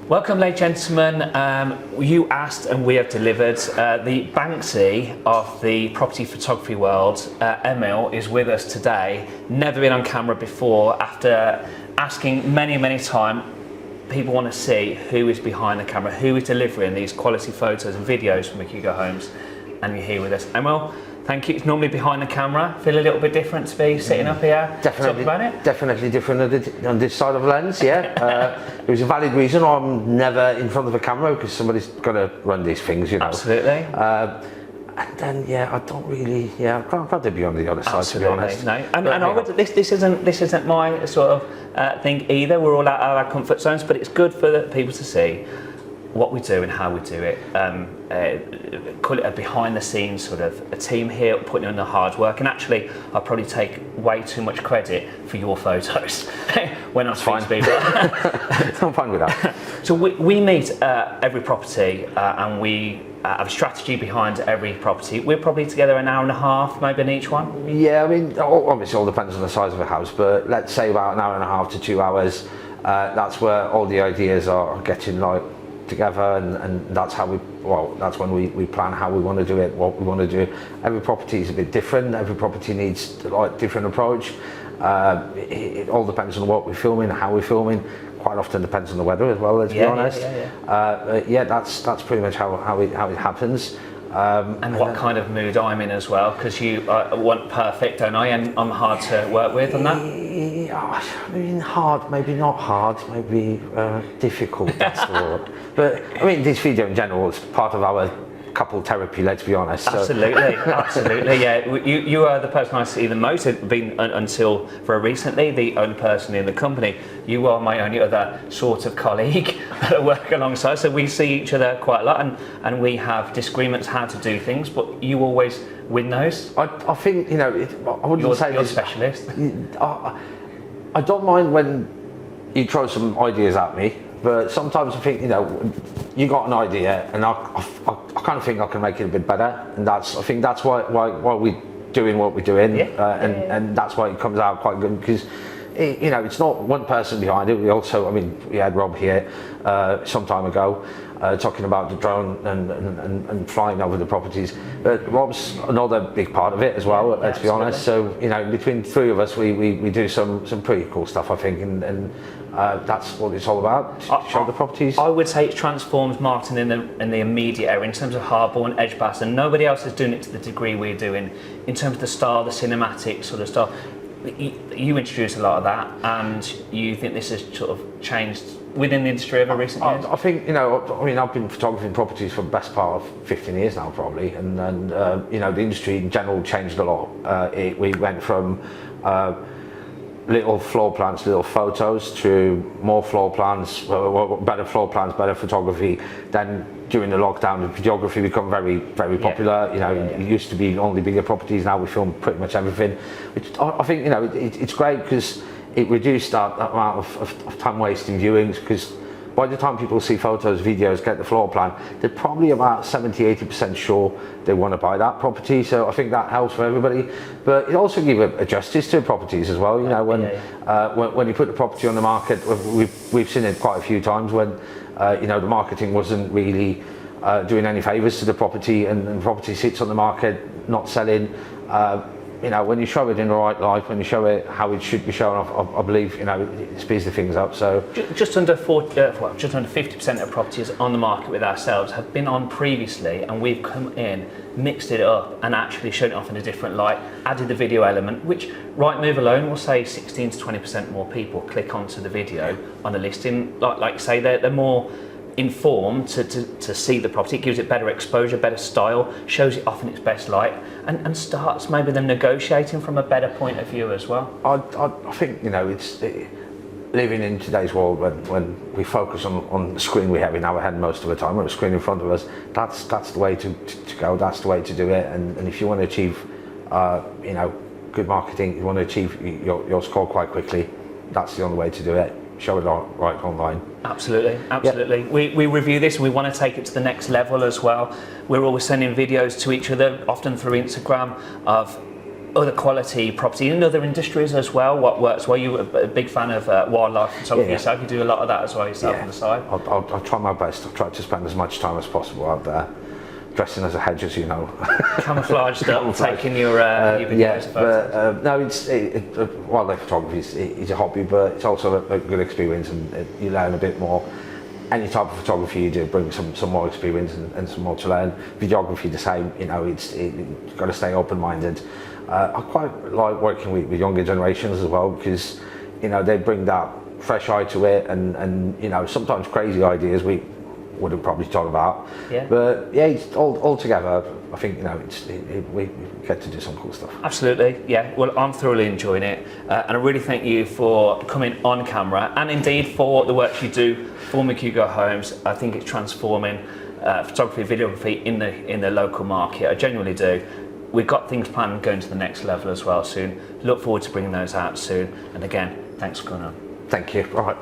Welcome, ladies and gentlemen. You asked and we have delivered. The Banksy of the property photography world, Emil, is with us today. Never been on camera before. After asking many times, people want to see who is behind the camera, who is delivering these quality photos and videos from McHugo Homes, and you're here with us. Emil, thank you. It's normally behind the camera. Feel a little bit different to be sitting up here. Definitely, talk about it? Definitely different on this side of the lens, yeah. There's a valid reason I'm never in front of a camera, because somebody's got to run these things, you know. Absolutely. And then, yeah, I don't really, yeah, I'd rather be on the other side, to be honest. No, and I would, this isn't my sort of thing either. We're all out of our comfort zones, but it's good for the people to see what we do and how we do it. Call it a behind the scenes sort of a team here putting in the hard work, and actually I'll probably take way too much credit for your photos when I speak to people. I'm fine with that. So we meet every property and we have a strategy behind every property. We're probably together an hour and a half maybe in each one. Yeah, I mean, obviously all depends on the size of the house, but let's say about an hour and a half to 2 hours. That's where all the ideas are getting like together, and that's how that's when we plan how we want to do it, what we want to do. Every property is a bit different. Every property needs like different approach. It all depends on what we're filming, how we're filming. Quite often depends on the weather as well, let's be honest. Yeah, that's pretty much how it happens. And what kind of mood I'm in as well, because you want perfect, don't I? And I'm hard to work with on that. I mean, hard, maybe not hard, maybe difficult, that's the word. But I mean, this video in general is part of our couple therapy, let's be honest. Absolutely, absolutely, yeah. You are the person I see the most, been until very recently, the only person in the company. You are my only other sort of colleague that I work alongside, so we see each other quite a lot, and we have disagreements how to do things, but you always win those. I think, you know, I wouldn't say you're a specialist. I don't mind when you throw some ideas at me, but sometimes I think, you know, you got an idea and I kind of think I can make it a bit better, and I think that's why we're doing what we're doing, and that's why it comes out quite good, because you know, it's not one person behind it. We also, I mean, we had Rob here some time ago talking about the drone and flying over the properties, but Rob's another big part of it as well, let's be honest. So, you know, between three of us, we do some pretty cool stuff, I think, and that's what it's all about, to show the properties. I would say it transforms marketing in the immediate area in terms of Harborne, Edgebass, and nobody else is doing it to the degree we're doing in terms of the style, the cinematic sort of style. You introduced a lot of that, and you think this has sort of changed within the industry over recent years? I think, you know, I mean, I've been photographing properties for the best part of 15 years now, probably, and you know, the industry in general changed a lot. We went from little floor plans, little photos, to more floor plans, better floor plans, better photography. Then during the lockdown, the videography become very popular. You know, it used to be only bigger properties. Now we film pretty much everything, which I think, you know, it's great, because it reduced that amount of time wasting viewings, because by the time people see photos, videos, get the floor plan, they're probably about 70-80% sure they want to buy that property. So I think that helps for everybody. But it also gives a justice to properties as well. You know, when you put the property on the market, we've seen it quite a few times when you know, the marketing wasn't really doing any favours to the property, and the property sits on the market not selling. You know, when you show it in the right light, when you show it how it should be shown off, I believe, you know, it speeds the things up. So just under 50% of properties on the market with ourselves have been on previously, and we've come in, mixed it up, and actually shown it off in a different light, added the video element, which Rightmove alone will say 16 to 20% more people click onto the video on the listing. Like you say, they're more informed to see the property. It gives it better exposure, better style, shows it off in its best light, and starts maybe them negotiating from a better point of view as well. I think, you know, it's living in today's world when we focus on the screen we have in our head most of the time, or the screen in front of us. That's the way to go. That's the way to do it. And if you want to achieve you know, good marketing, you want to achieve your score quite quickly, that's the only way to do it. Show it right online. Absolutely. Yep. We review this, and we want to take it to the next level as well. We're always sending videos to each other, often through Instagram, of other quality property in other industries as well? What works well? You're a big fan of wildlife photography yourself. You do a lot of that as well yourself on the side. I'll try my best. I'll try to spend as much time as possible out there, dressing as a hedge, as you know. Camouflaged up, taking your videos. But no, wildlife photography is a hobby, but it's also a good experience, and you learn a bit more. Any type of photography you do brings some more experience and some more to learn. Videography the same, you know, it's got to stay open-minded. I quite like working with younger generations as well, because, you know, they bring that fresh eye to it, and you know, sometimes crazy ideas we wouldn't probably talk about. Yeah. But yeah, it's all together. I think, you know, we get to do some cool stuff. Absolutely, yeah. Well, I'm thoroughly enjoying it, and I really thank you for coming on camera, and indeed for the work you do for McHugo Homes. I think it's transforming photography, videography in the local market. I genuinely do. We've got things planned going to the next level as well soon. Look forward to bringing those out soon. And again, thanks for coming on. Thank you. All right.